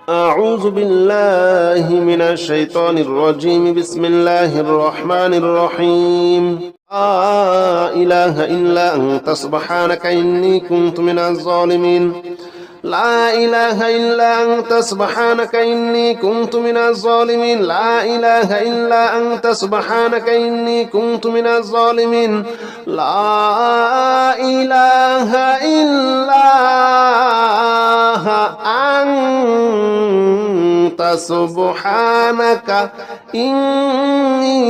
أعوذ بالله من الشيطان الرجيم بسم الله الرحمن الرحيم لا إله إلا أنت سبحانك إني كنت من الظالمين لا إله إلا أنت سبحانك إني كنت من الظالمين لا إله إلا أنت سبحانك إني كنت من الظالمين لا إله إلا أنت سبحانك إني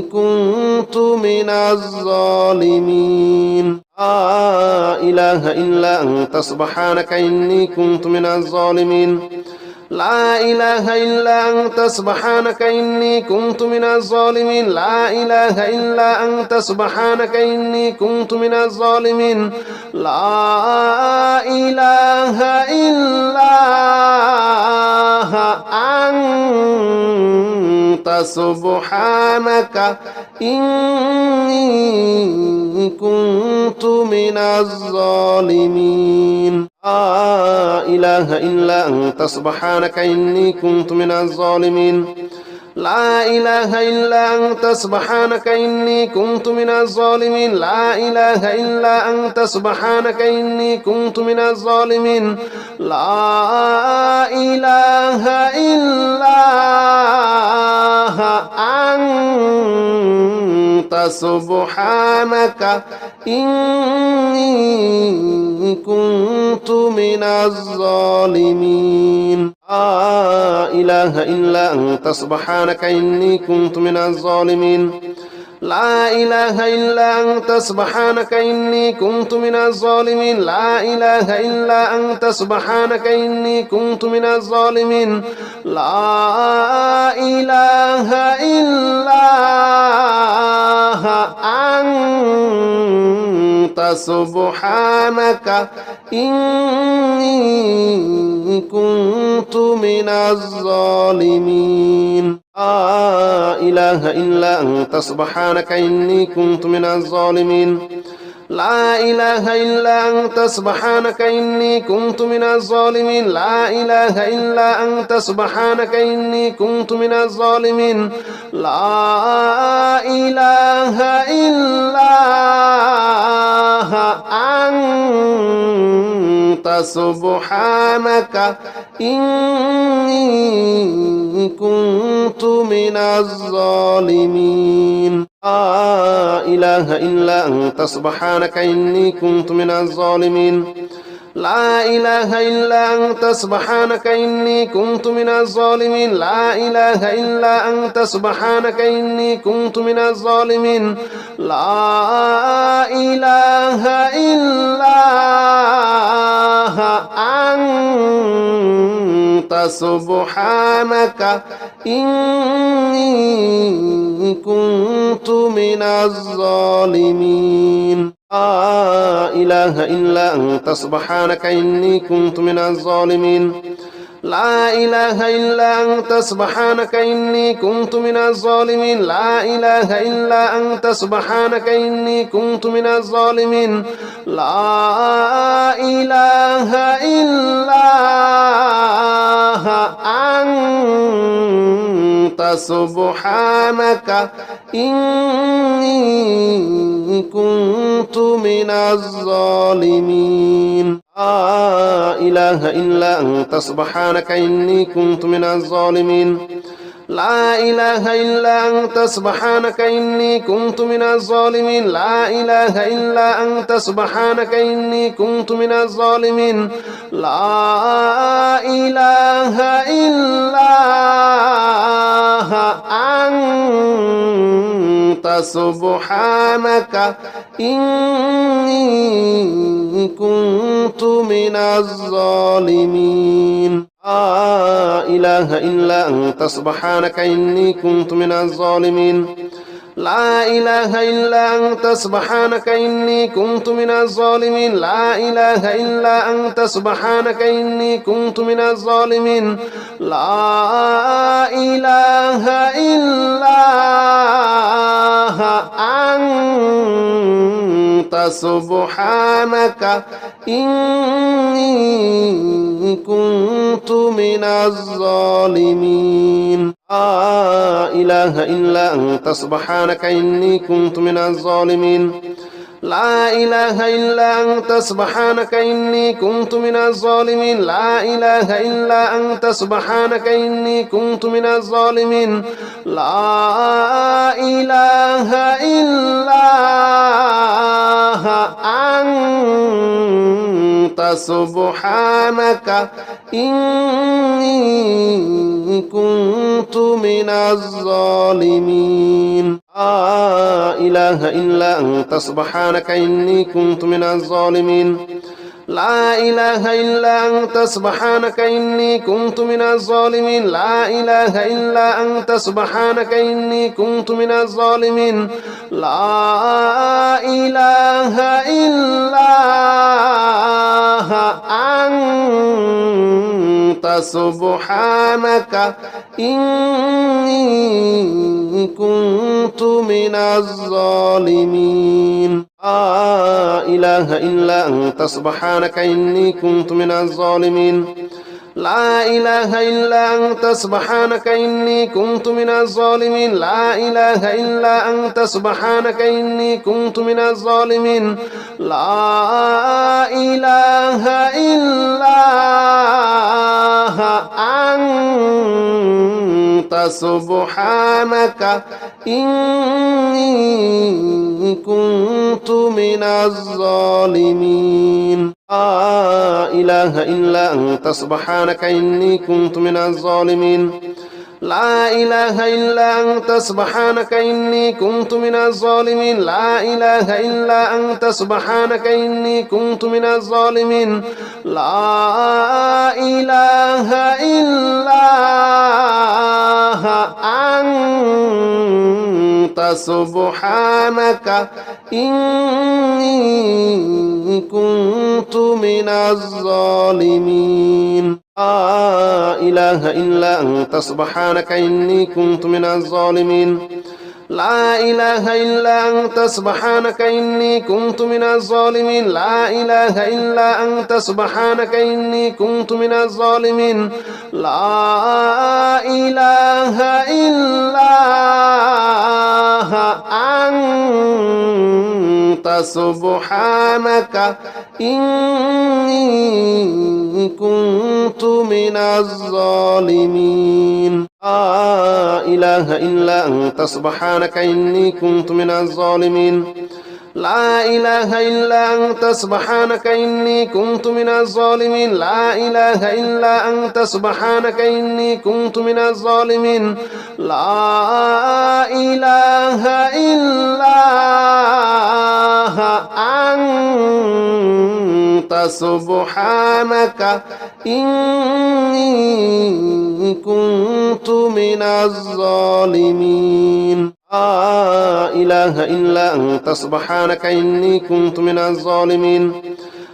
كنت من الظالمين لا إله إلا أنت سبحانك إني كنت من الظالمين لا إله إلا أنت سبحانك إني كنت من الظالمين لا إله إلا أنت سبحانك إني كنت من الظالمين لا إله إلا أنت سبحانك إني كنت من الظالمين لا إله إلا أنت سبحانك إني كنت من الظالمين لا إله إلا أنت سبحانك إني كنت من الظالمين لا إله إلا أنت سبحانك إني كنت من الظالمين لا إله إلا أنت سبحانك إني كنت من الظالمين لا إله إلا أنت سبحانك إني كنت من الظالمين لا إله إلا أنت سبحانك إني كنت من الظالمين لا إله إلا أنت سبحانك إني كنت من الظالمين لا إله إلا أنت سبحانك إني كنت من الظالمين لا إله إلا أنت سبحانك إني كنت من الظالمين لا إله إلا أنت سبحانك إني كنت من الظالمين لا إله إلا أنت سبحانك إني كنت من الظالمين لا إله إلا أنت سبحانك إني كنت من الظالمين لا إله إلا أنت سبحانك إني كنت من الظالمين لا إله إلا أنت سبحانك إني كنت من الظالمين لا إله إلا أنت سبحانك إني كنت من الظالمين لا إله إلا أنت سبحانك إني كنت من الظالمين لا إله إلا أنت سبحانك إني كنت من الظالمين لا إله إلا أنت سبحانك إني كنت من الظالمين لا إله إلا أنت سبحانك إني كنت من الظالمين لا إله إلا أنت سبحانك إني كنت من الظالمين لا إله إلا أنت سبحانك إني كنت من الظالمين لا إله إلا أنت سبحانك إني كنت من الظالمين لا إله إلا أنت سبحانك إني كنت من الظالمين لا إله إلا أنت سبحانك إني كنت من الظالمين لا إله إلا أنت سبحانك إني كنت من الظالمين لا إله إلا أنت سبحانك إني كنت من الظالمين لا إله إلا أنت سبحانك إني كنت من الظالمين لا إله إلا أنت سبحانك إني كنت من الظالمين لا إله إلا أنت سبحانك إني كنت من الظالمين لا إله إلا أنت سبحانك إني كنت من الظالمين لا إله إلا أنت سبحانك إني كنت من الظالمين لا إله إلا أنت سبحانك إني كنت من الظالمين لا إله إلا أنت سبحانك إني كنت من الظالمين لا إله إلا أنت سبحانك إني كنت من الظالمين لا إله إلا أنت سبحانك إني كنت من الظالمين لا إله إلا أنت سبحانك إني كنت من الظالمين لا إله إلا أنت سبحانك إني كنت من الظالمين لا إله إلا أنت سبحانك إني كنت من الظالمين لا إله إلا أنت سبحانك إني كنت من الظالمين لا إله إلا أنت سبحانك إني كنت من الظالمين لا إله إلا أنت سبحانك إني كنت من الظالمين لا إله إلا أنت سبحانك إني كنت من الظالمين لا إله إلا أنت سبحانك إني كنت من الظالمين لا إله إلا أنت سبحانك إني كنت من الظالمين لا إله إلا أنت سبحانك إني كنت من الظالمين لا إله إلا أنت سبحانك إني كنت من الظالمين لا إله إلا أنت سبحانك إني كنت من الظالمين لا إله إلا أنت سبحانك إني كنت من الظالمين لا إله إلا أنت سبحانك إني كنت من الظالمين لا إله إلا أنت سبحانك إني كنت من الظالمين لا إله إلا أنت سبحانك إني كنت من الظالمين لا إله إلا أنت سبحانك إني كنت من الظالمين لا إله إلا أنت سبحانك إني كنت من الظالمين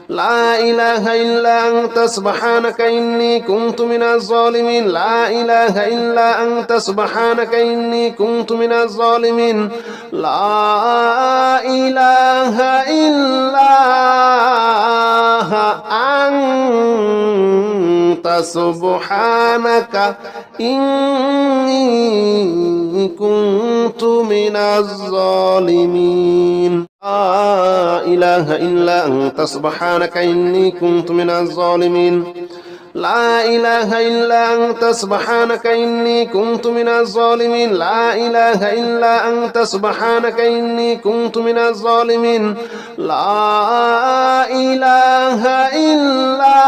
لا إله إلا أنت سبحانك إني كنت من الظالمين لا إله إلا أنت سبحانك إني كنت من الظالمين لا إله إلا أنت سبحانك إني كنت من الظالمين لا إله إلا أنت سبحانك إني كنت من الظالمين لا إله إلا أنت سبحانك إني كنت من الظالمين لا إله إلا أنت سبحانك إني كنت من الظالمين لا إله إلا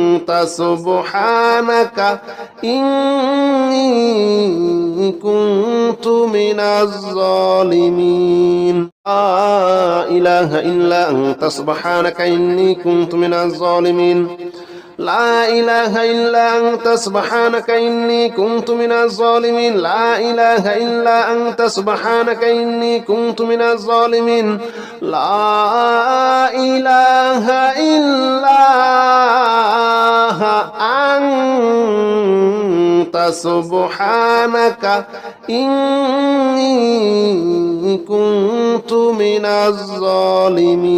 أنت سبحانك إني كنت من الظالمين لا إله إلا أنت سبحانك إني كنت من الظالمين لا إله إلا أنت سبحانك إني كنت من الظالمين لا إله إلا أنت سبحانك إني كنت من الظالمين لا إله إلا أنت سبحانك إني كنت من الظالمين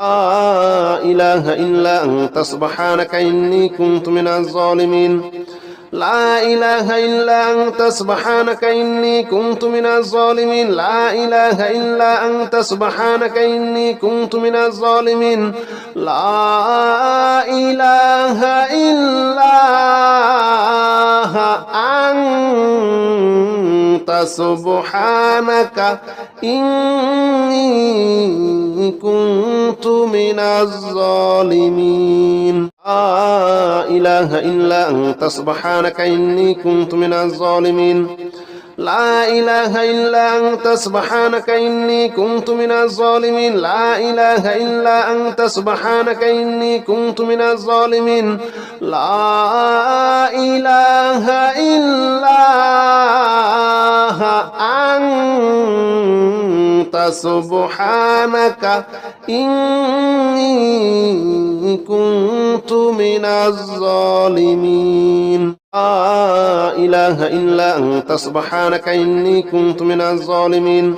لا إله إلا أنت سبحانك إني كنت من الظالمين لا إله إلا أنت سبحانك إني كنت من الظالمين لا إله إلا أنت سبحانك إني كنت من الظالمين لا إله إلا أنت سبحانك إني كنت من الظالمين لا إله إلا أنت سبحانك إني كنت من الظالمين لا إله إلا أنت سبحانك إني كنت من الظالمين لا إله إلا أنت سبحانك إني كنت من الظالمين لا إله إلا أنت سبحانك إني كنت من الظالمين لا إله إلا أنت سبحانك إني كنت من الظالمين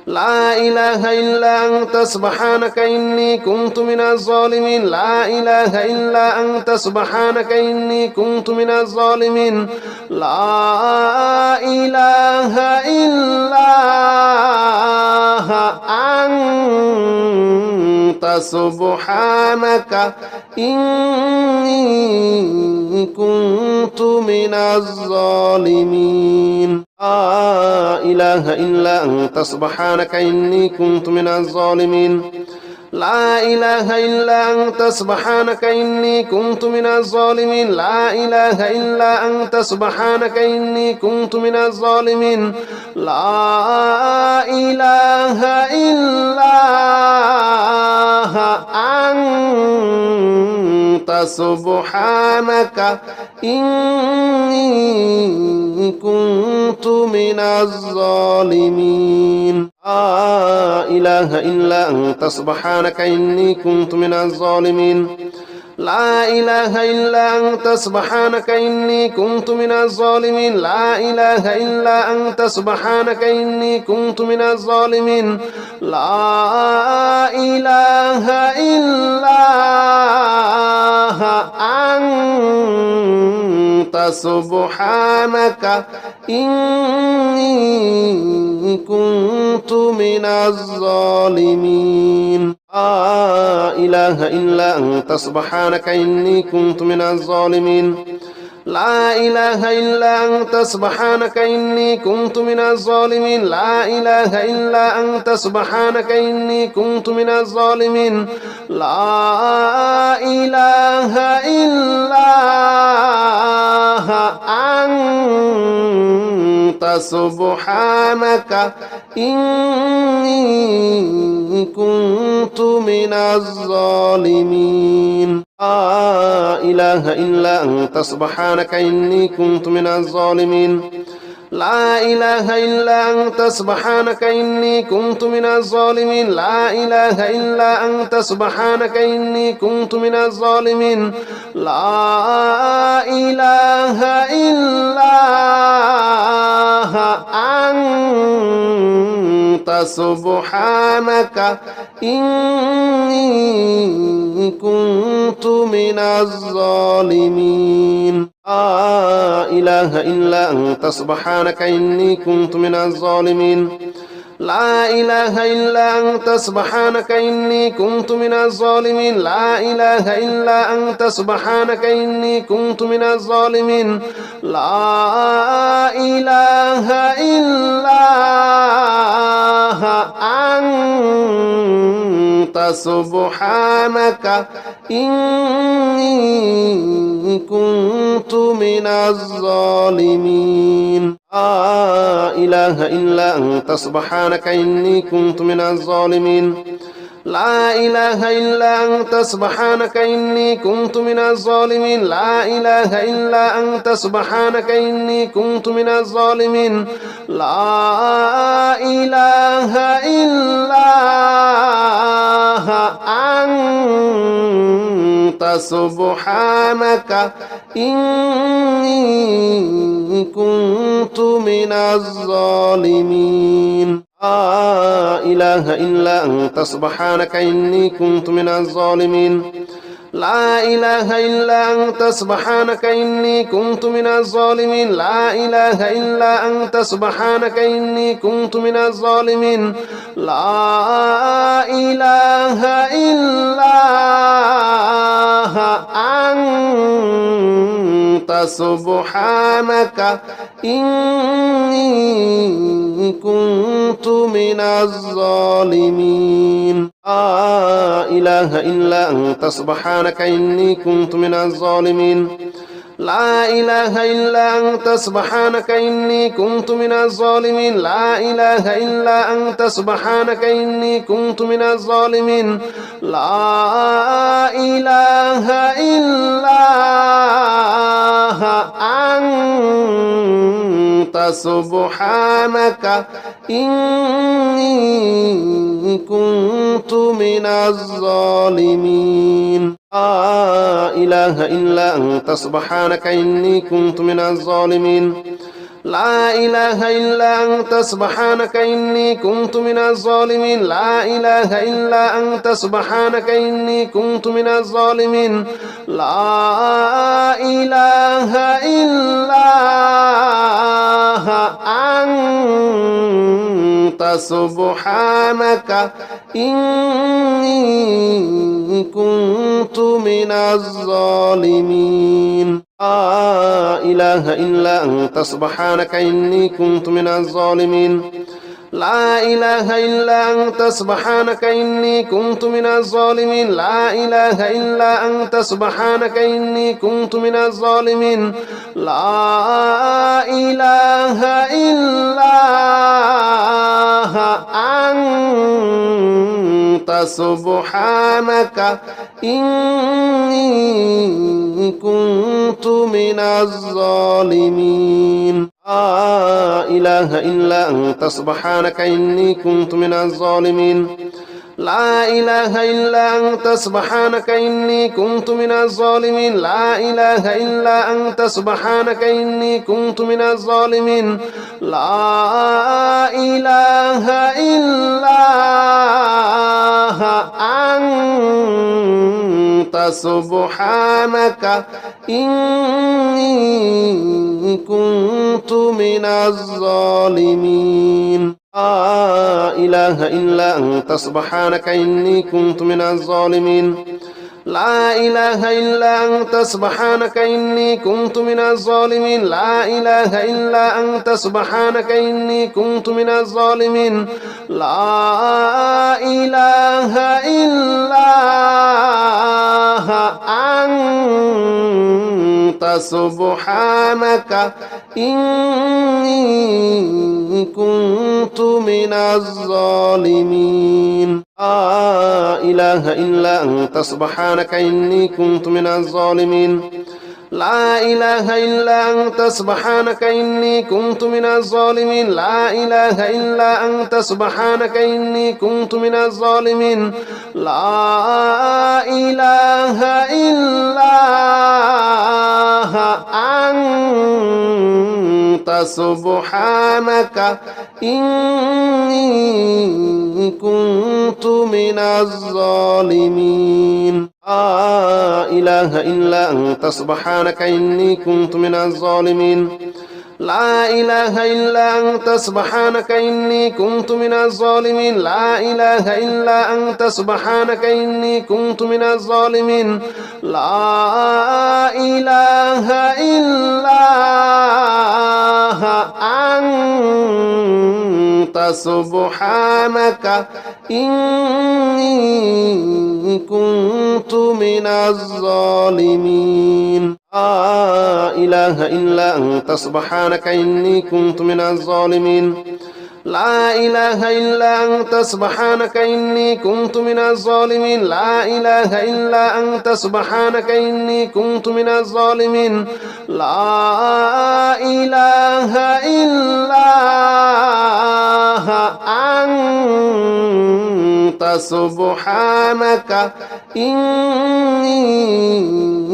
لا إله إلا أنت سبحانك إني كنت من الظالمين لا إله إلا أنت سبحانك إني كنت من الظالمين لا إله إلا أنت سبحانك إني كنت من الظالمين لا إله إلا أنت سبحانك إني كنت من الظالمين لا إله إلا أنت سبحانك إني كنت من الظالمين لا إله إلا أنت سبحانك إني كنت من الظالمين لا إله إلا أنت سبحانك إني كنت من الظالمين لا إله إلا أنت سبحانك إني كنت من الظالمين لا إله إلا أنت سبحانك إني كنت من الظالمين لا إله إلا أنت سبحانك إني كنت من الظالمين لا إله إلا أنت سبحانك إني كنت من الظالمين لا إله إلا أنت سبحانك إني كنت من الظالمين لا إله إلا أنت سبحانك إني كنت من الظالمين لا إله إلا أنت سبحانك إني كنت من الظالمين لا إله إلا أنت سبحانك إني كنت من الظالمين لا إله إلا أنت سبحانك إني كنت من الظالمين لا إله إلا أنت سبحانك إني كنت من الظالمين لا إله إلا أنت سبحانك إني كنت من الظالمين لا إله إلا أنت سبحانك إني كنت من الظالمين لا إله إلا أنت سبحانك إني كنت من الظالمين لا إله إلا أنت سبحانك إني كنت من الظالمين لا إله إلا أنت سبحانك إني كنت من الظالمين لا إله إلا أنت سبحانك إني كنت من الظالمين لا إله إلا أنت سبحانك إني كنت من الظالمين لا إله إلا أنت سبحانك إني كنت من الظالمين لا إله إلا أنت سبحانك إني كنت من الظالمين لا إله إلا أنت سبحانك إني كنت من الظالمين لا إله إلا أنت سبحانك إني كنت من الظالمين لا إله إلا أنت سبحانك إني كنت من الظالمين لا إله إلا أنت سبحانك إني كنت من الظالمين لا إله إلا أنت سبحانك إني كنت من الظالمين لا إله إلا أنت سبحانك إني كنت من الظالمين لا إله إلا أنت سبحانك إني كنت من الظالمين لا إله إلا أنت سبحانك إني كنت من الظالمين لا إله إلا أنت سبحانك إني كنت من الظالمين لا إله إلا أنت سبحانك إني كنت من الظالمين لا إله إلا أنت سبحانك إني كنت من الظالمين لا إله إلا أنت سبحانك إني كنت من الظالمين لا إله إلا أنت سبحانك إني كنت من الظالمين لا إله إلا أنت سبحانك إني كنت من الظالمين لا إله إلا أنت سبحانك إني كنت من الظالمين لا إله إلا أنت سبحانك إني كنت من الظالمين لا إله إلا أنت سبحانك إني كنت من الظالمين لا إله إلا أنت سبحانك إني كنت من الظالمين لا إله إلا أنت سبحانك إني كنت من الظالمين لا إله إلا أنت سبحانك إني كنت من الظالمين لا إله إلا أنت سبحانك إني كنت من الظالمين لا إله إلا أنت سبحانك إني كنت من الظالمين لا إله إلا أنت سبحانك إني كنت من الظالمين لا إله إلا أنت سبحانك إني كنت من الظالمين لا إله إلا أنت سبحانك إني كنت من الظالمين لا إله إلا أنت سبحانك إني كنت من الظالمين لا إله إلا أنت سبحانك إني كنت من الظالمين لا إله إلا أنت سبحانك إني كنت من الظالمين لا إله إلا أنت سبحانك إني كنت من الظالمين لا إله إلا أنت سبحانك إني كنت من الظالمين لا إله إلا أنت سبحانك إني كنت من الظالمين لا إله إلا أنت سبحانك إني كنت من الظالمين لا إله إلا أنت سبحانك إني كنت من الظالمين لا إله إلا أنت سبحانك إني كنت من الظالمين لا إله إلا أنت سبحانك إني كنت من الظالمين لا إله إلا أنت سبحانك إني كنت من الظالمين لا إله إلا أنت سبحانك إني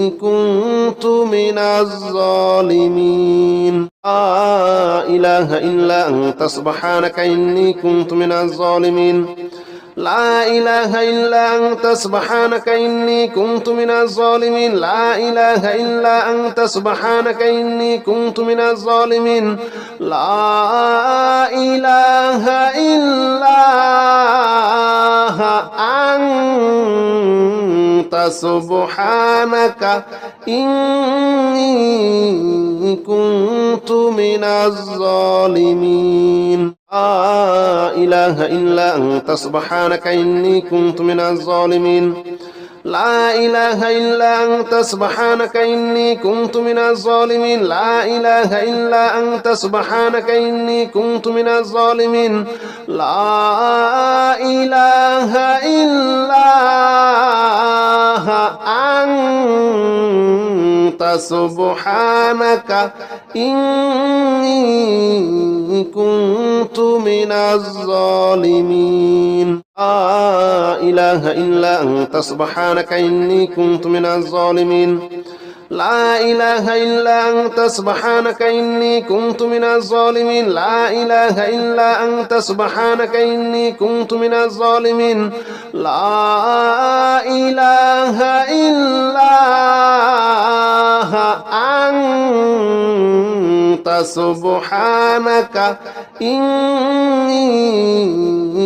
كنت من الظالمين لا إله إلا أنت سبحانك إني كنت من الظالمين لا إله إلا أنت سبحانك إني كنت من الظالمين لا إله إلا أنت سبحانك إني كنت من الظالمين لا إله إلا أنت سبحانك إني كنت من الظالمين لا إله إلا أنت سبحانك إني كنت من الظالمين لا إله إلا أنت سبحانك إني كنت من الظالمين لا إله إلا أنت سبحانك إني كنت من الظالمين لا إله إلا أنت سبحانك إني كنت من الظالمين لا إله إلا أنت سبحانك إني كنت من الظالمين لا إله إلا أنت سبحانك إني كنت من الظالمين لا إله إلا أنت سبحانك إني كنت من الظالمين لا إله إلا أنت سبحانك إني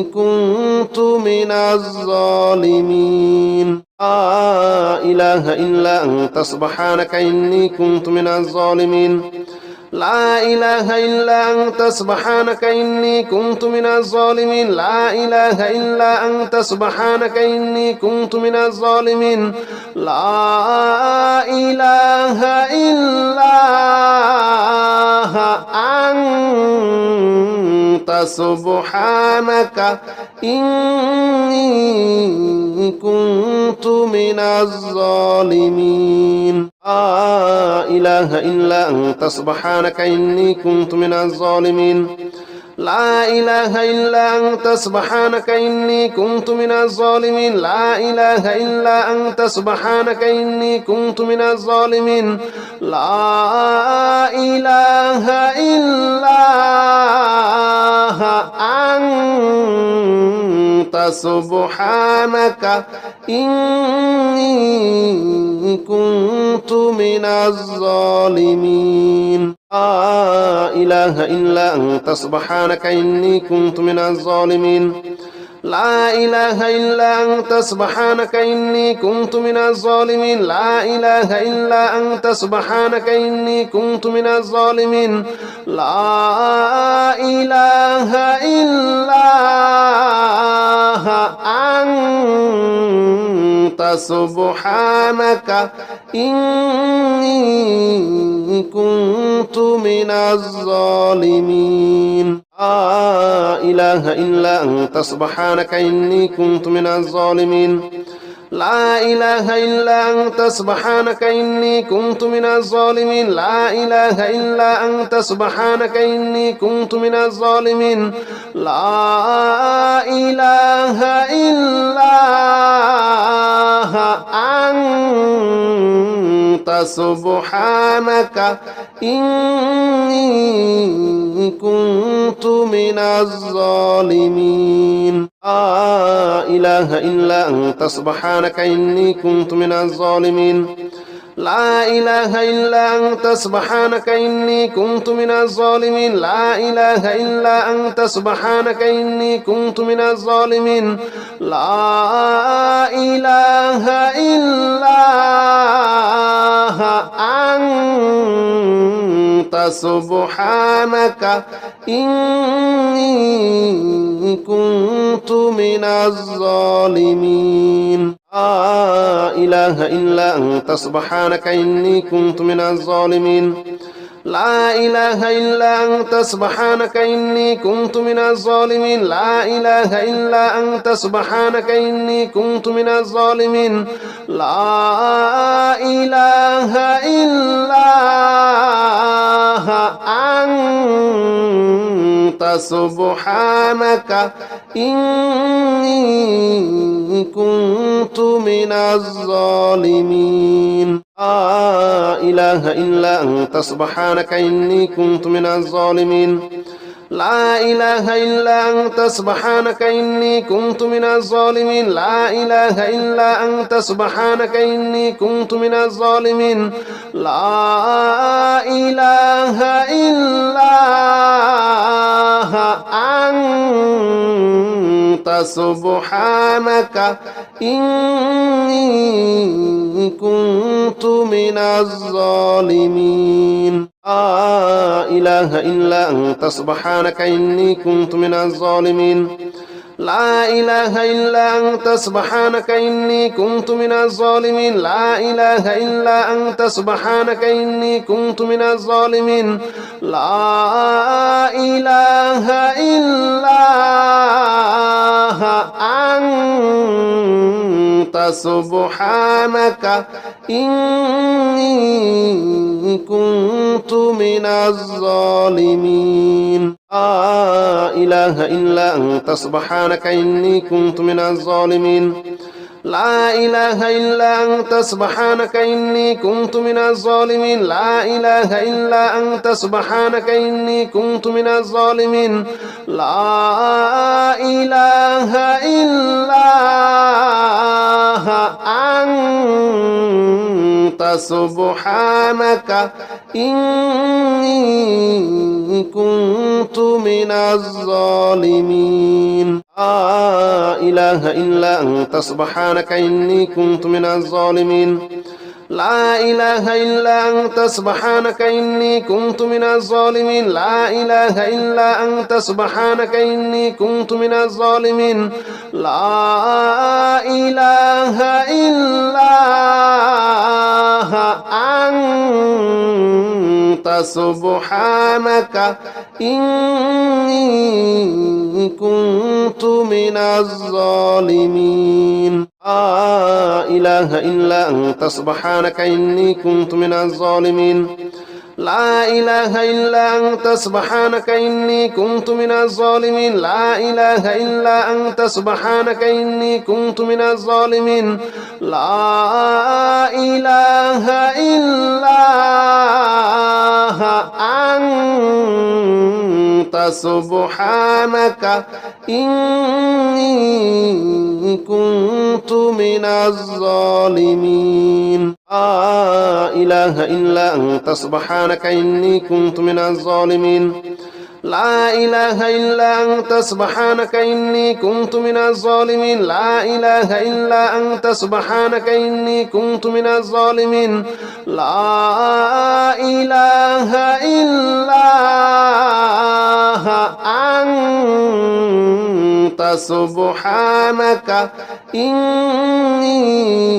كنت من الظالمين لا إله إلا أنت سبحانك إني كنت من الظالمين لا إله إلا أنت سبحانك إني كنت من الظالمين لا إله إلا أنت سبحانك إني كنت من الظالمين لا إله إلا أنت سبحانك إني كنت من الظالمين لا إله إلا أنت سبحانك إني كنت من الظالمين لا إله إلا أنت سبحانك إني كنت من الظالمين لا إله إلا أنت سبحانك إني كنت من الظالمين لا إله إلا أنت سبحانك إني كنت من الظالمين لا إله إلا أنت سبحانك إني كنت من الظالمين لا إله إلا أنت سبحانك إني كنت من الظالمين لا إله إلا أنت سبحانك إني كنت من الظالمين لا إله إلا أنت سبحانك إني كنت من الظالمين لا إله إلا أنت سبحانك إني كنت من الظالمين لا إله إلا أنت سبحانك إني كنت من الظالمين لا إله إلا أنت سبحانك إني كنت من الظالمين لا إله إلا أنت سبحانك إني كنت من الظالمين لا إله إلا أنت سبحانك إني كنت من الظالمين لا إله إلا أنت سبحانك إني كنت من الظالمين لا إله إلا أنت سبحانك إني كنت من الظالمين لا إله إلا أنت سبحانك إني كنت من الظالمين لا إله إلا أنت سبحانك إني كنت من الظالمين لا إله إلا أنت سبحانك إني كنت من الظالمين لا إله إلا أنت سبحانك إني كنت من الظالمين لا إله إلا أنت سبحانك إني كنت من الظالمين لا إله إلا أنت سبحانك إني كنت من الظالمين لا إله إلا أنت سبحانك إني كنت من الظالمين لا إله إلا أنت سبحانك إني كنت من الظالمين لا إله إلا أنت سبحانك إني كنت من الظالمين لا إله إلا أنت سبحانك إني كنت من الظالمين لا إله إلا أنت سبحانك إني كنت من الظالمين لا إله إلا أنت سبحانك إني كنت من الظالمين لا إله إلا أنت سبحانك إني كنت من الظالمين لا إله إلا أنت سبحانك إني كنت من الظالمين لا إله إلا أنت سبحانك إني كنت من الظالمين لا إله إلا أنت سبحانك إني كنت من الظالمين لا إله إلا أنت سبحانك إني كنت من الظالمين لا إله إلا أنت سبحانك إني كنت من الظالمين لا إله إلا أنت سبحانك إني كنت من الظالمين لا إله إلا أنت سبحانك إني كنت من الظالمين لا إله إلا أنت سبحانك إني كنت من الظالمين لا إله إلا أنت سبحانك إني كنت من الظالمين لا إله إلا أنت سبحانك إني كنت من الظالمين لا إله إلا أنت سبحانك إني كنت من الظالمين لا إله إلا أنت سبحانك إني كنت من الظالمين لا إله إلا أنت سبحانك إني كنت من الظالمين لا إله إلا أنت سبحانك إني كنت من الظالمين لا إله إلا أنت سبحانك إني كنت من الظالمين لا إله إلا أنت سبحانك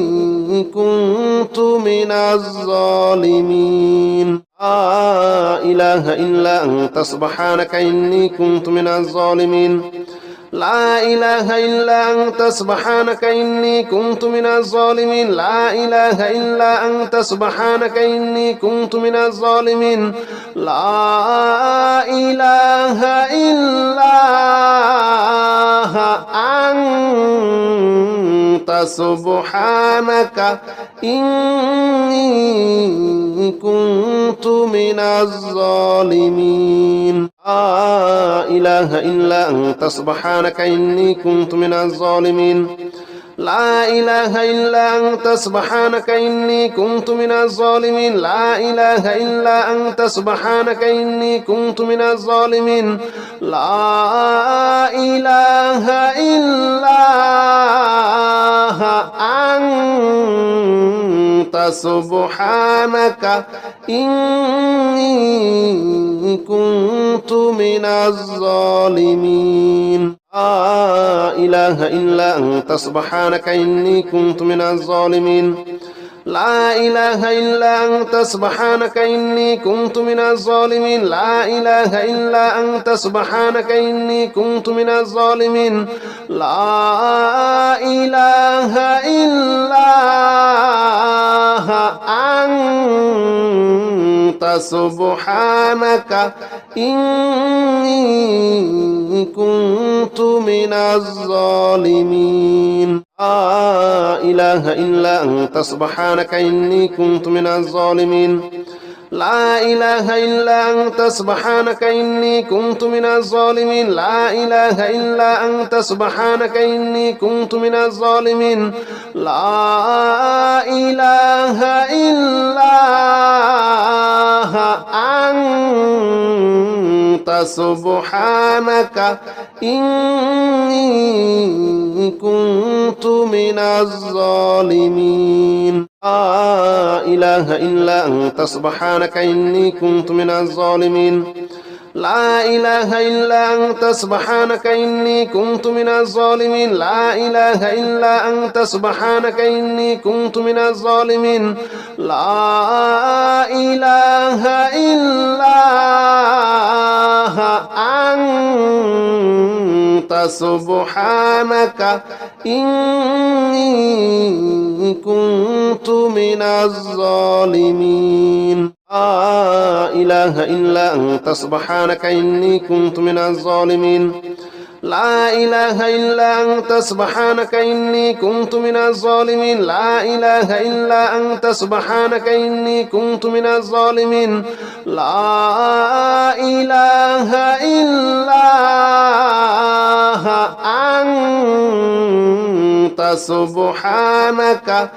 إني كنت من الظالمين لا إله إلا أنت سبحانك إني كنت من الظالمين لا إله إلا أنت سبحانك إني كنت من الظالمين لا إله إلا أنت سبحانك إني كنت من الظالمين لا إله إلا أنت سبحانك إني كنت من الظالمين لا إله إلا أنت سبحانك إني كنت من الظالمين لا إله إلا أنت سبحانك إني كنت من الظالمين لا إله إلا أنت سبحانك إني كنت من الظالمين لا إله إلا أنت سبحانك إني كنت من الظالمين لا إله إلا أنت سبحانك إني كنت من الظالمين لا إله إلا أنت سبحانك إني كنت من الظالمين لا إله إلا أنت سبحانك إني كنت من الظالمين لا إله إلا أنت سبحانك إني كنت من الظالمين لا إله إلا أنت سبحانك إني كنت من الظالمين لا إله إلا أنت سبحانك إني كنت من الظالمين لا إله إلا أنت سبحانك إني كنت من الظالمين لا إله إلا أنت سبحانك إني كنت من الظالمين لا إله إلا أنت سبحانك إني كنت من الظالمين لا إله إلا أنت سبحانك إني كنت من الظالمين لا إله إلا أنت سبحانك إني كنت من الظالمين لا إله إلا أنت سبحانك إني كنت من الظالمين لا إله إلا أنت سبحانك إني كنت من الظالمين لا إله إلا أنت سبحانك إني كنت من الظالمين لا إله إلا أنت سبحانك إني كنت من الظالمين لا إله إلا أنت سبحانك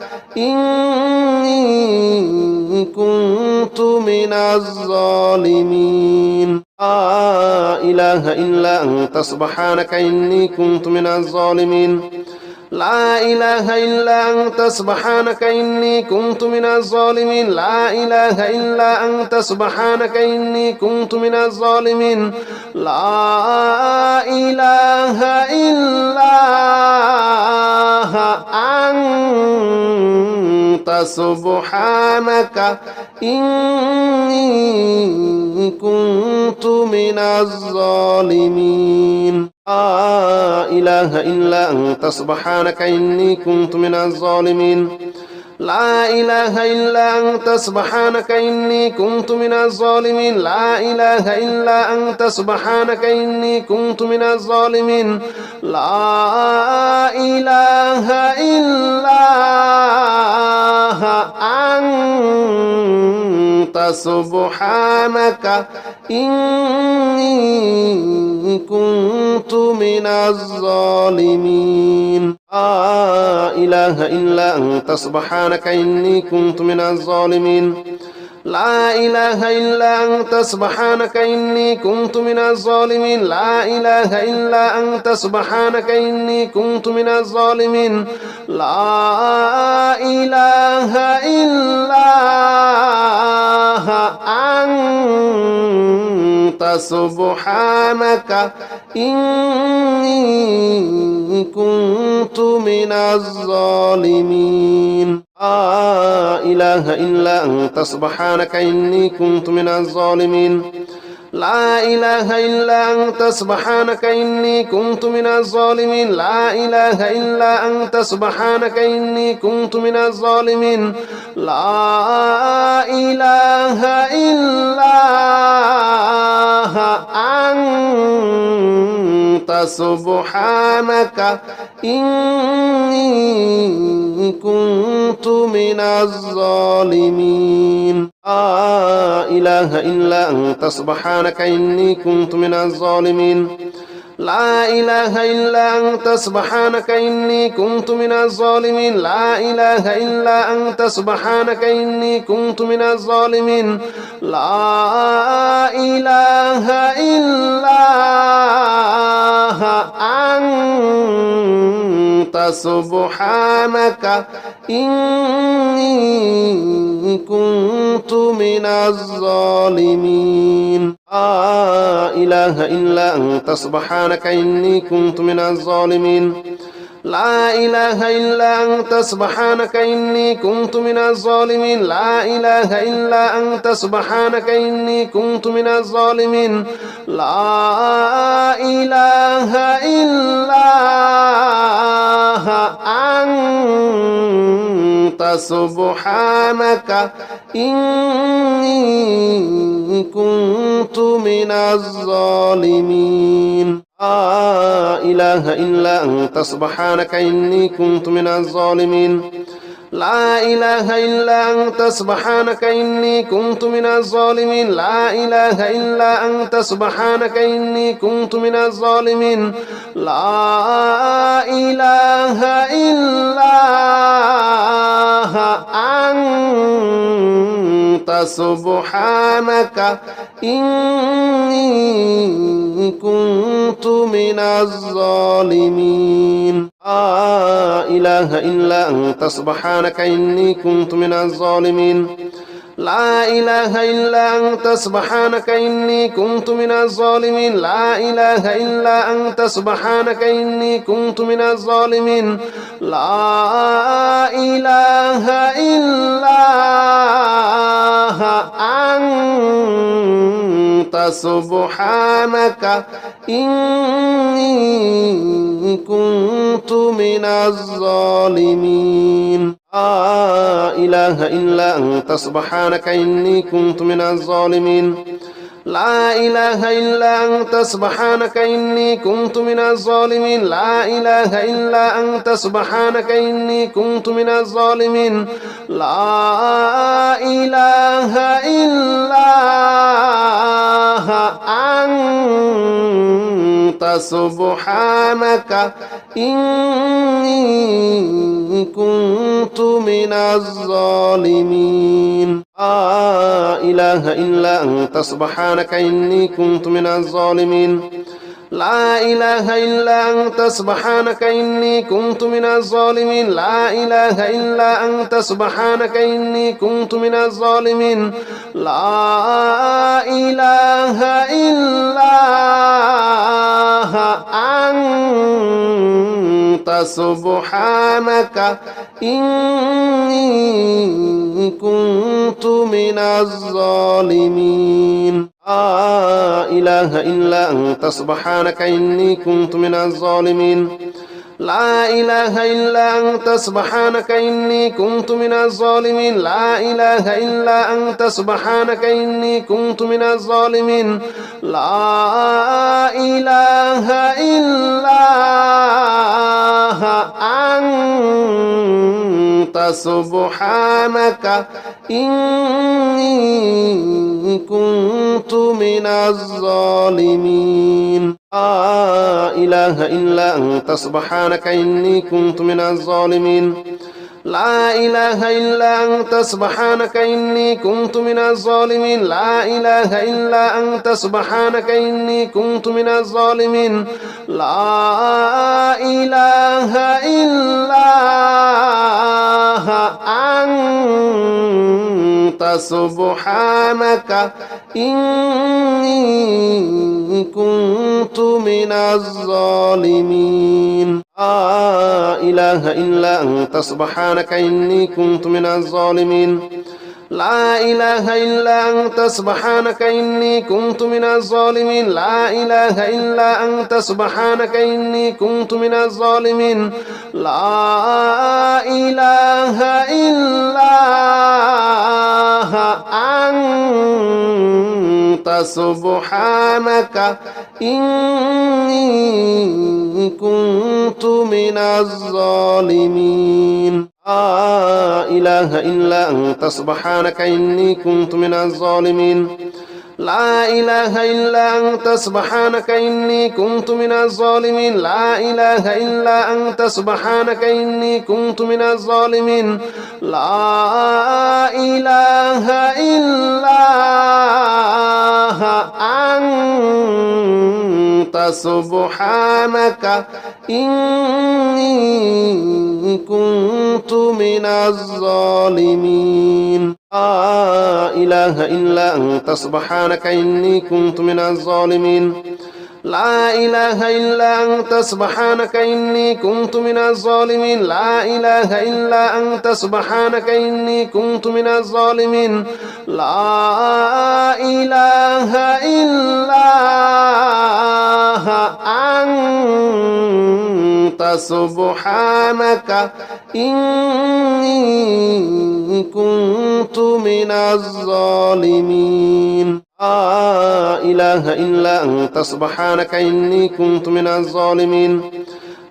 إني كنت من الظالمين لا إله إلا أنت سبحانك إني كنت من الظالمين لا إله إلا أنت سبحانك إني كنت من الظالمين لا إله إلا أنت سبحانك إني كنت من الظالمين لا إله إلا أنت سبحانك إني كنت من الظالمين لا إله إلا أنت سبحانك إني كنت من الظالمين لا إله إلا أنت سبحانك إني كنت من الظالمين لا إله إلا أنت سبحانك إني كنت من الظالمين لا إله إلا أنت سبحانك إني كنت من الظالمين لا إله إلا أنت سبحانك إني كنت من الظالمين لا إله إلا أنت سبحانك إني كنت من الظالمين لا إله إلا أنت سبحانك إني كنت من الظالمين لا إله إلا أنت سبحانك إني كنت من الظالمين لا إله إلا أنت سبحانك إني كنت من الظالمين لا إله إلا أنت سبحانك إني كنت من الظالمين لا إله إلا أنت سبحانك إني كنت من الظالمين لا إله إلا أنت سبحانك إني كنت من الظالمين لا إله إلا أنت سبحانك إني كنت من الظالمين لا إله إلا أنت سبحانك إني كنت من الظالمين لا إله إلا أنت سبحانك إني كنت من الظالمين لا إله إلا أنت سبحانك إني كنت من الظالمين لا إله إلا أنت سبحانك إني كنت من الظالمين لا إله إلا أنت سبحانك إني كنت من الظالمين لا إله إلا أنت سبحانك إني كنت من الظالمين لا إله إلا أنت سبحانك إني كنت من الظالمين لا إله إلا أنت سبحانك إني كنت من الظالمين لا إله إلا أنت سبحانك إني كنت من الظالمين لا إله إلا أنت سبحانك إني كنت من الظالمين لا إله إلا أنت سبحانك إني كنت من الظالمين لا إله إلا أنت سبحانك إني كنت من الظالمين لا إله إلا أنت سبحانك إني كنت من الظالمين لا إله إلا أنت سبحانك إني كنت من الظالمين لا إله إلا أنت سبحانك إني كنت من الظالمين لا إله إلا أنت سبحانك إني كنت من الظالمين لا إله إلا أنت سبحانك إني كنت من الظالمين لا إله إلا أنت سبحانك إني كنت من الظالمين لا إله إلا أنت سبحانك إني كنت من الظالمين لا إله إلا أنت سبحانك إني كنت من الظالمين لا إله إلا أنت سبحانك إني كنت من الظالمين لا إله إلا أنت سبحانك إني كنت من الظالمين لا إله إلا أنت سبحانك إني كنت من الظالمين لا إله إلا أنت سبحانك إني كنت من الظالمين لا إله إلا أنت سبحانك إني كنت من الظالمين لا إله إلا أنت سبحانك إني كنت من الظالمين لا إله إلا أنت سبحانك إني كنت من الظالمين لا إله إلا أنت سبحانك إني كنت من الظالمين لا إله إلا أنت سبحانك إني كنت من الظالمين لا إله إلا أنت سبحانك إني كنت من الظالمين لا إله إلا أنت سبحانك إني كنت من الظالمين لا إله إلا أنت سبحانك إني كنت من الظالمين لا إله إلا أنت سبحانك إني كنت من الظالمين لا إله إلا أنت سبحانك إني كنت من الظالمين لا إله إلا أنت سبحانك إني كنت من الظالمين لا إله إلا أنت سبحانك إني كنت من الظالمين لا إله إلا أنت سبحانك إني كنت من الظالمين لا إله إلا أنت سبحانك إني كنت من الظالمين لا إله إلا أنت سبحانك إني كنت من الظالمين لا إله إلا أنت سبحانك إني كنت من الظالمين لا إله إلا أنت سبحانك إني كنت من الظالمين لا إله إلا أنت سبحانك إني كنت من الظالمين لا إله إلا أنت سبحانك إني كنت من الظالمين لا إله إلا أنت سبحانك إني كنت من الظالمين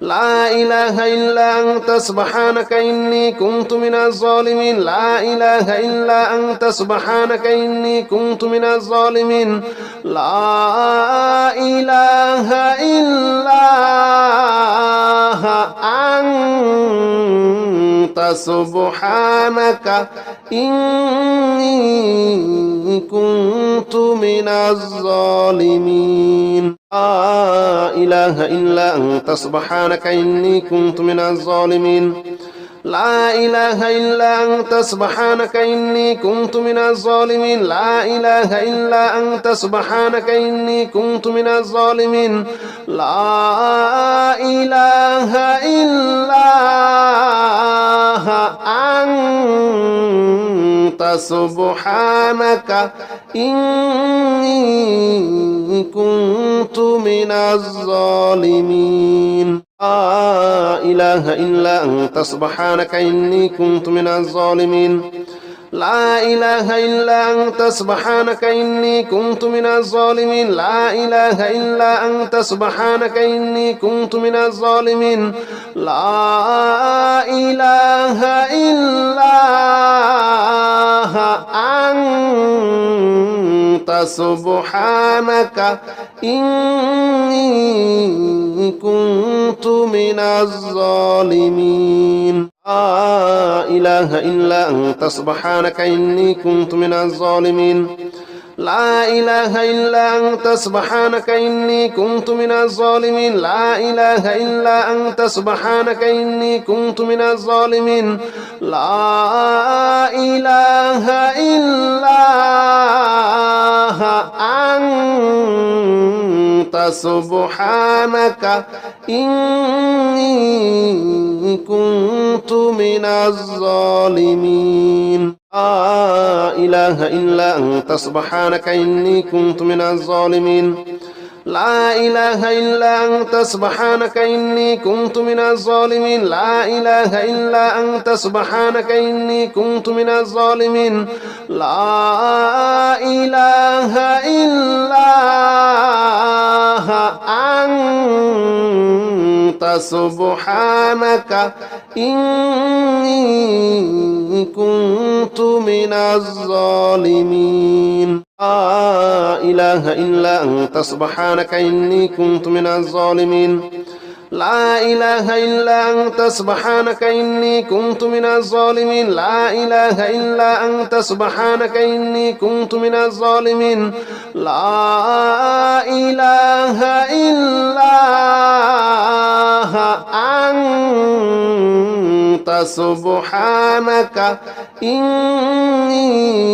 لا إله إلا أنت سبحانك إني كنت من الظالمين لا إله إلا أنت سبحانك إني كنت من الظالمين لا إله إلا أنت سبحانك إني كنت من الظالمين لا إله إلا أنت سبحانك إني كنت من الظالمين لا إله إلا أنت سبحانك إني كنت من الظالمين لا إله إلا أنت سبحانك إني كنت من الظالمين لا إله إلا أنت سبحانك إني كنت من الظالمين لا إله إلا أنت سبحانك إني كنت من الظالمين لا إله إلا أنت سبحانك إني كنت من الظالمين لا إله إلا أنت سبحانك إني كنت من الظالمين لا إله إلا أنت سبحانك إني كنت من الظالمين لا إله إلا أنت سبحانك إني كنت من الظالمين لا إله إلا أنت سبحانك إني كنت من الظالمين لا إله إلا أنت سبحانك إني كنت من الظالمين لا إله إلا أنت سبحانك إني كنت من الظالمين لا إله إلا أنت سبحانك إني كنت من الظالمين لا إله إلا أنت سبحانك إني كنت من الظالمين لا إله إلا أنت سبحانك إني كنت من الظالمين لا إله إلا أنت سبحانك إني كنت من الظالمين لا إله إلا أنت سبحانك إني كنت من الظالمين لا إله إلا أنت سبحانك إني كنت من الظالمين لا إله إلا أنت سبحانك إني كنت من الظالمين لا إله إلا أنت سبحانك إني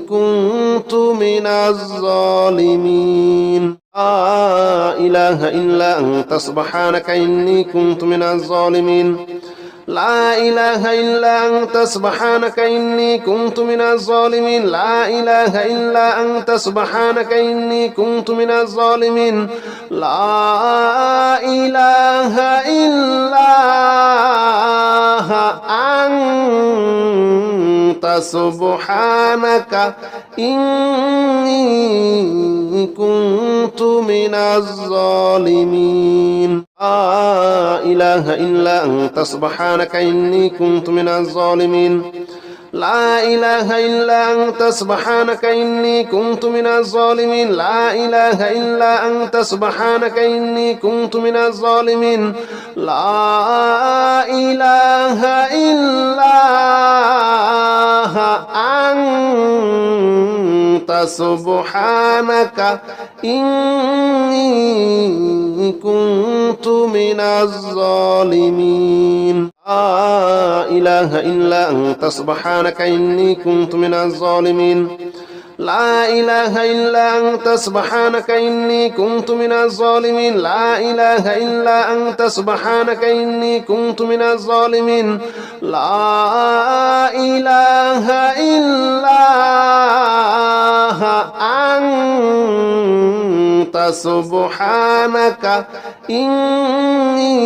كنت من الظالمين لا إله إلا أنت سبحانك إني كنت من الظالمين لا إله إلا أنت سبحانك إني كنت من الظالمين لا إله إلا أنت سبحانك إني كنت من الظالمين لا إله إلا أنت سبحانك إني كنت من الظالمين لا إله إلا أنت سبحانك إني كنت من الظالمين لا إله إلا أنت سبحانك إني كنت من الظالمين لا إله إلا أنت سبحانك إني كنت من الظالمين لا إله إلا أنت سبحانك إني كنت من الظالمين لا إله إلا أنت سبحانك إني كنت من الظالمين لا إله إلا أنت سبحانك إني كنت من الظالمين لا إله إلا أنت سبحانك إني كنت من الظالمين لا إله إلا أنت سبحانك إني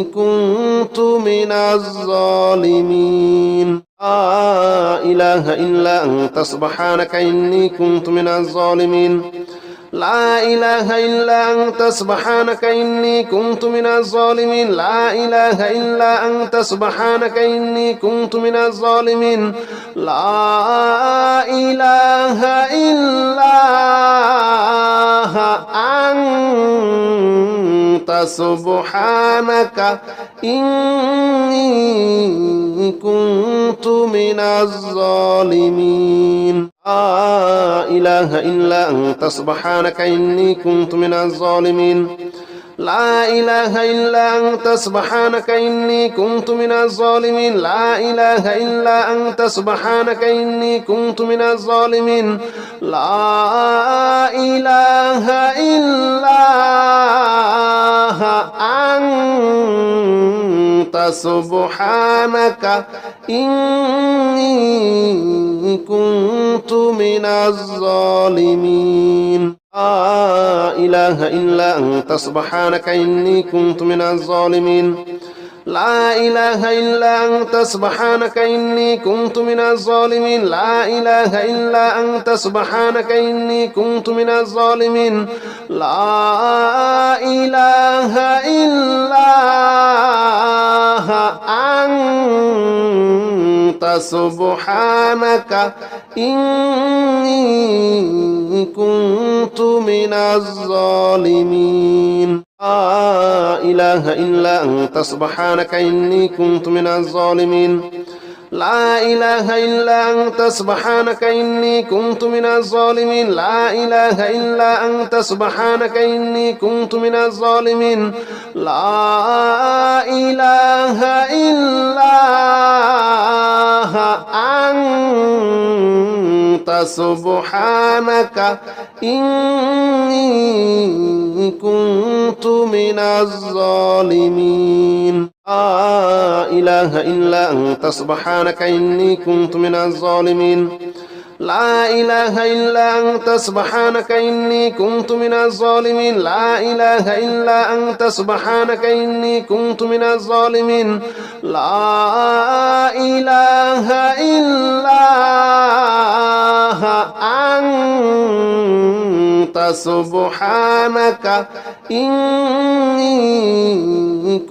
كنت من الظالمين لا إله إلا أنت سبحانك إني كنت من الظالمين لا إله إلا أنت سبحانك إني كنت من الظالمين لا إله إلا أنت سبحانك إني كنت من الظالمين لا إله إلا أنت سبحانك إني كنت من الظالمين لا إله إلا أنت سبحانك إني كنت من الظالمين لا إله إلا أنت سبحانك إني كنت من الظالمين لا إله إلا أنت سبحانك إني كنت من الظالمين لا إله إلا أنت سبحانك إني كنت من الظالمين لا إله إلا أنت سبحانك إني كنت من الظالمين لا إله إلا أنت سبحانك إني كنت من الظالمين لا إله إلا أنت سبحانك إني كنت من الظالمين لا إله إلا أنت سبحانك إني كنت من الظالمين لا إله إلا أنت سبحانك إني كنت من الظالمين لا إله إلا أنت سبحانك إني كنت من الظالمين لا إله إلا أنت سبحانك إني كنت من الظالمين لا إله إلا أنت سبحانك إني كنت من الظالمين لا إله إلا أنت سبحانك إني كنت من الظالمين لا إله إلا أنت سبحانك إني كنت من الظالمين لا إله إلا أنت سبحانك إني كنت من الظالمين لا إله إلا أنت سبحانك إني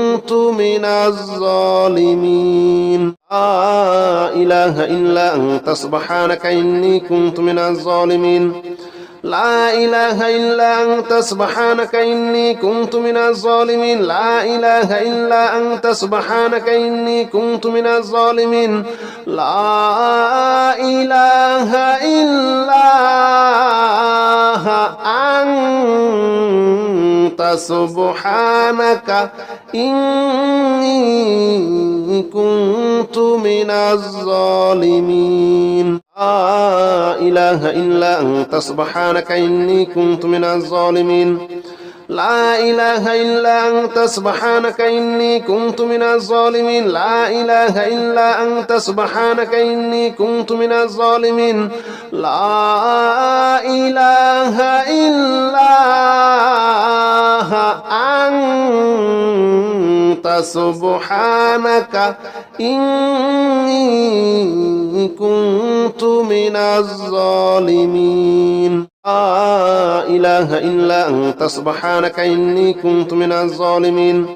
كنت من الظالمين لا إله إلا أنت سبحانك إني كنت من الظالمين لا إله إلا أنت سبحانك إني كنت من الظالمين لا إله إلا أنت سبحانك إني كنت من الظالمين لا إله إلا أنت سبحانك إني كنت من الظالمين لا إله إلا أنت سبحانك إني كنت من الظالمين لا إله إلا أنت سبحانك إني كنت من الظالمين لا إله إلا أنت سبحانك إني كنت من الظالمين لا إله إلا أنت سبحانك إني كنت من الظالمين لا إله إلا أنت سبحانك إني كنت من الظالمين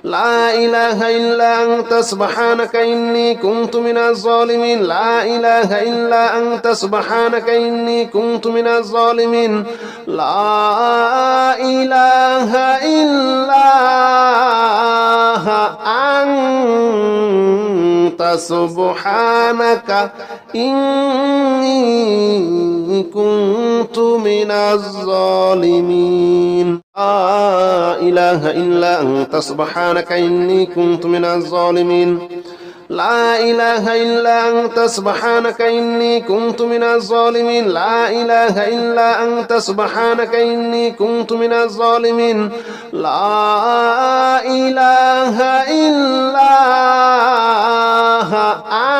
لا إله إلا أنت سبحانك إني كنت من الظالمين لا إله إلا أنت سبحانك إني كنت من الظالمين لا إله إلا أنت سبحانك إني كنت من الظالمين لا إله إلا أنت سبحانك إني كنت من الظالمين لا إله إلا أنت سبحانك إني كنت من الظالمين لا إله إلا أنت سبحانك إني كنت من الظالمين لا إله إلا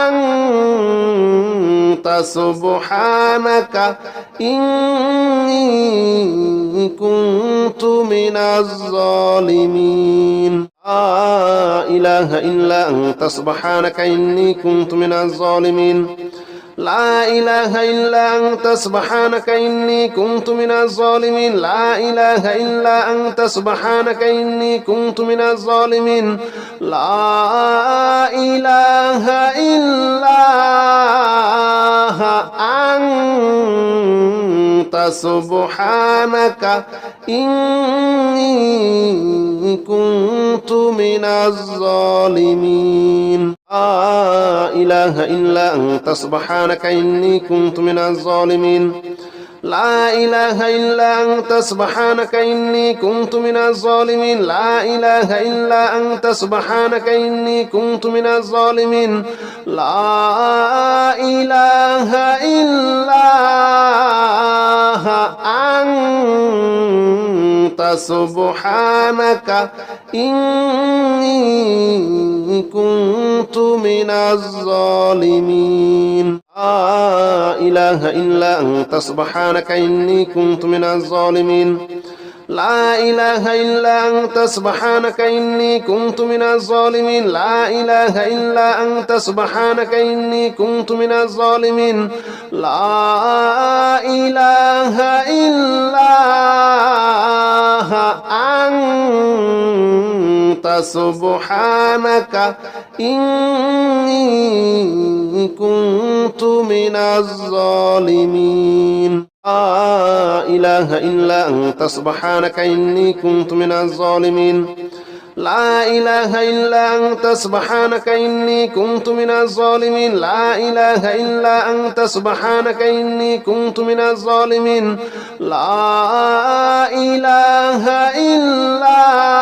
أنت سبحانك إني كنت من الظالمين لا إله إلا أنت سبحانك إني كنت من الظالمين لا إله إلا أنت سبحانك إني كنت من الظالمين لا إله إلا أنت سبحانك إني كنت من الظالمين لا إله إلا أنت سبحانك إني كنت من الظالمين لا إله إلا أنت سبحانك إني كنت من الظالمين لا إله إلا أنت سبحانك إني كنت من الظالمين لا إله إلا أنت سبحانك إني كنت من الظالمين لا إله إلا أنت سبحانك إني كنت من الظالمين لا إله إلا أنت سبحانك إني كنت من الظالمين لا إله إلا أنت سبحانك إني كنت من الظالمين لا إله إلا أنت سبحانك إني كنت من الظالمين لا إله إلا أنت سبحانك إني كنت من الظالمين لا إله إلا أنت سبحانك إني كنت من الظالمين لا إله إلا أنت سبحانك إني كنت من الظالمين لا إله إلا أنت سبحانك إني كنت من الظالمين لا إله إلا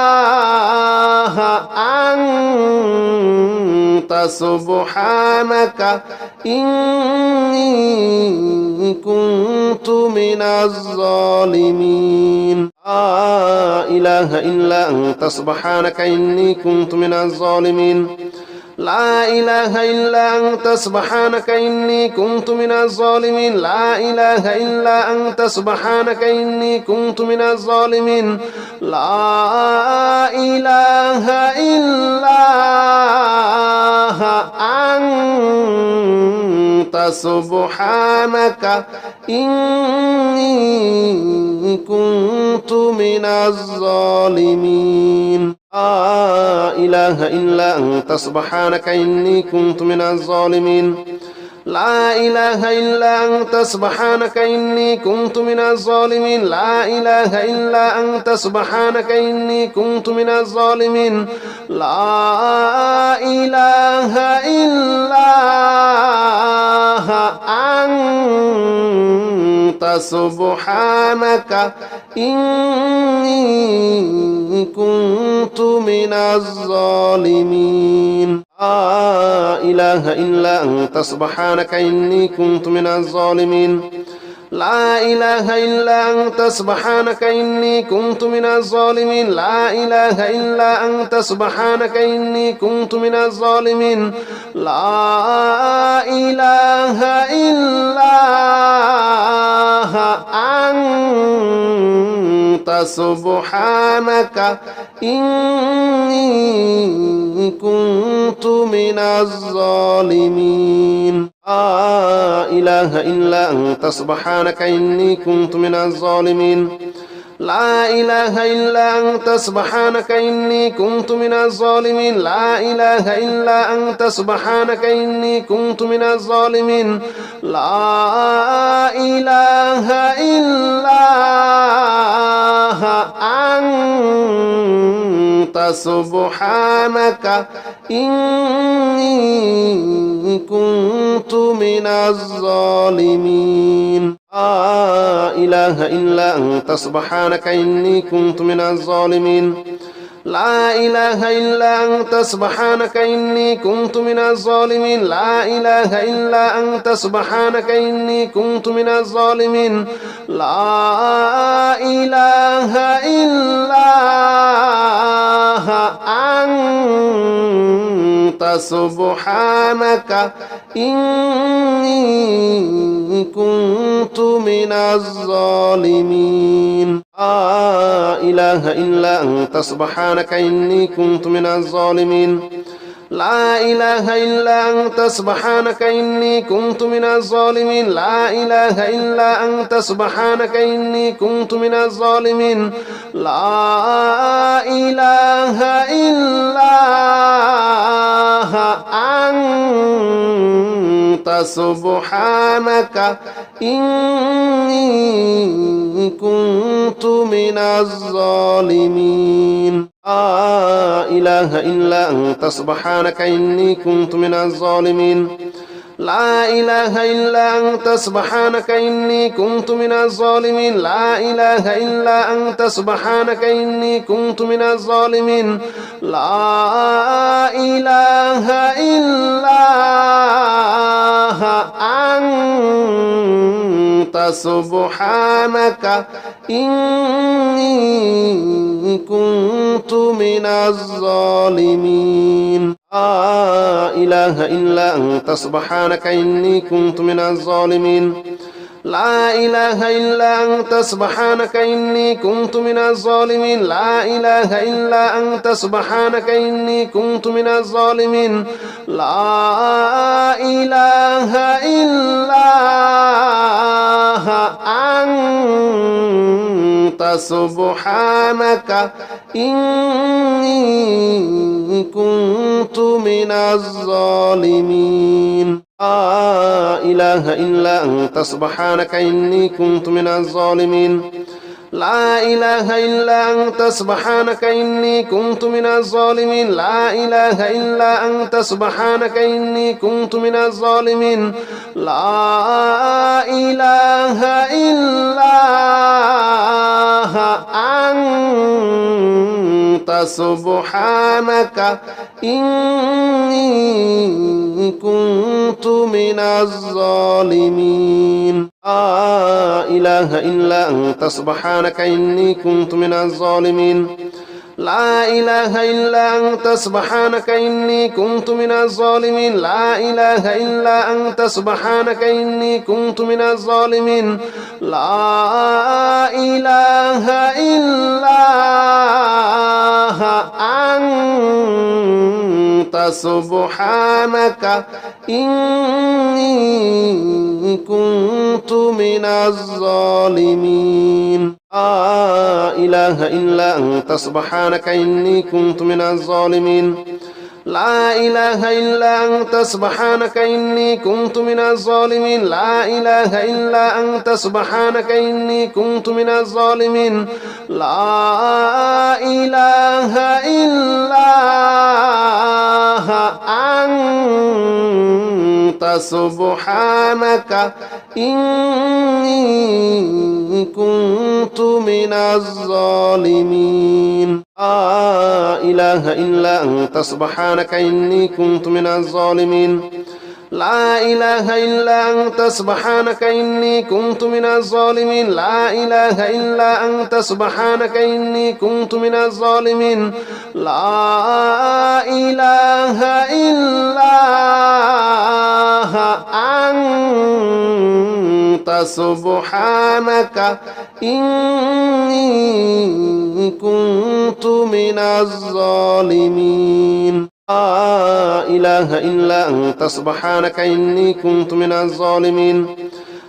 أنت سبحانك إني كنت من الظالمين لا إله إلا أنت سبحانك إني كنت من الظالمين لا إله إلا أنت سبحانك إني كنت من الظالمين لا إله إلا أنت سبحانك إني كنت من الظالمين لا إله إلا أنت سبحانك إني كنت من الظالمين لا إله إلا أنت سبحانك إني كنت من الظالمين لا إله إلا أنت سبحانك إني كنت من الظالمين لا إله إلا أنت سبحانك إني كنت من الظالمين لا إله إلا أنت سبحانك إني كنت من الظالمين لا إله إلا أنت سبحانك إني كنت من الظالمين لا إله إلا أنت سبحانك إني كنت من الظالمين لا إله إلا أنت سبحانك إني كنت من الظالمين لا إله إلا أنت سبحانك إني كنت من الظالمين لا إله إلا أنت سبحانك إني كنت من الظالمين لا إله إلا أنت سبحانك إني كنت من الظالمين لا إله إلا أنت سبحانك إني كنت من الظالمين لا إله إلا أنت سبحانك إني كنت من الظالمين لا إله إلا أنت سبحانك إني كنت من الظالمين لا إله إلا أنت سبحانك إني كنت من الظالمين لا إله إلا أنت سبحانك إني كنت من الظالمين لا إله إلا سبحانك إني كنت من الظالمين لا إله إلا أنت سبحانك إني كنت من الظالمين لا إله إلا أنت سبحانك إني كنت من الظالمين لا إله إلا أنت سبحانك إني كنت من الظالمين لا إله إلا أنت سبحانك إني كنت من الظالمين لا إله إلا أنت سبحانك إني كنت من الظالمين لا إله إلا أنت سبحانك إني كنت من الظالمين لا إله إلا أنت سبحانك إني كنت من الظالمين لا إله إلا أنت سبحانك إني كنت من الظالمين لا إله إلا أنت سبحانك إني كنت من الظالمين لا إله إلا أنت سبحانك إني كنت من الظالمين لا إله إلا أنت سبحانك إني كنت من الظالمين لا إله إلا أنت سبحانك إني كنت من الظالمين لا إله إلا أنت سبحانك إني كنت من الظالمين لا إله إلا أنت سبحانك إني كنت من الظالمين لا إله إلا أنت سبحانك إني كنت من الظالمين لا إله إلا أنت سبحانك إني كنت من الظالمين لا إله إلا أنت سبحانك إني كنت من الظالمين لا إله إلا أنت سبحانك إني كنت من الظالمين لا إله إلا أنت سبحانك إني كنت من الظالمين لا إله إلا أنت سبحانك إني كنت من الظالمين لا إله إلا أنت سبحانك إني كنت من الظالمين لا إله إلا أنت سبحانك إني كنت من الظالمين لا إله إلا أنت سبحانك إني كنت من الظالمين لا إله إلا أنت سبحانك إني كنت من الظالمين لا إله إلا أنت سبحانك إني كنت من الظالمين لا إله إلا أنت سبحانك إني كنت من الظالمين لا إله إلا أنت سبحانك إني كنت من الظالمين لا إله إلا أنت سبحانك إني كنت من الظالمين لا إله إلا أنت سبحانك إني كنت من الظالمين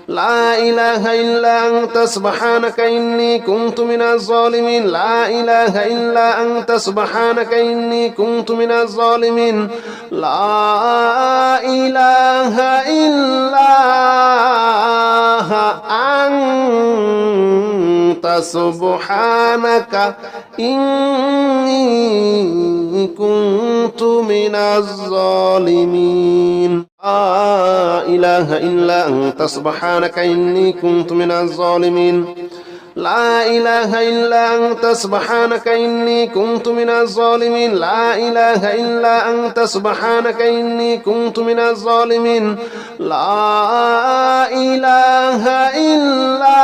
لا إله إلا أنت سبحانك إني كنت من الظالمين لا إله إلا أنت سبحانك إني كنت من الظالمين لا إله إلا أنت سبحانك إني كنت من الظالمين لا إله إلا أنت سبحانك إني كنت من الظالمين لا إله إلا أنت سبحانك إني كنت من الظالمين لا إله إلا أنت سبحانك إني كنت من الظالمين لا إله إلا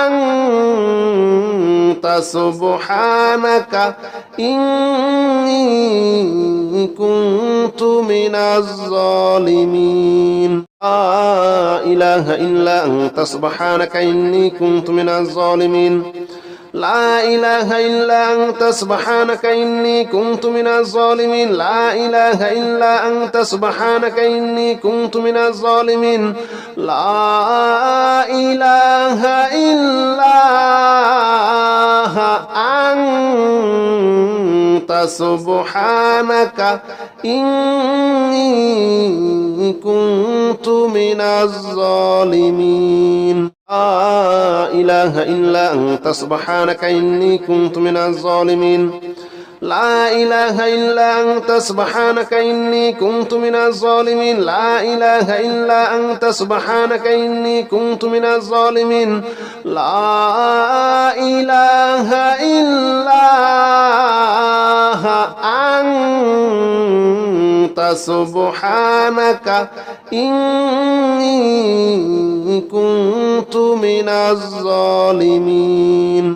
أنت سبحانك إني كنت من الظالمين لا إله إلا أنت سبحانك إني كنت من الظالمين لا إله إلا أنت سبحانك إني كنت من الظالمين لا إله إلا أنت سبحانك إني كنت من الظالمين لا إله إلا أنت سبحانك إني كنت من الظالمين لا إله إلا أنت سبحانك إني كنت من الظالمين لا إله إلا أنت سبحانك إني كنت من الظالمين لا إله إلا أنت سبحانك إني كنت من الظالمين لا إله إلا أنت سبحانك إني كنت من الظالمين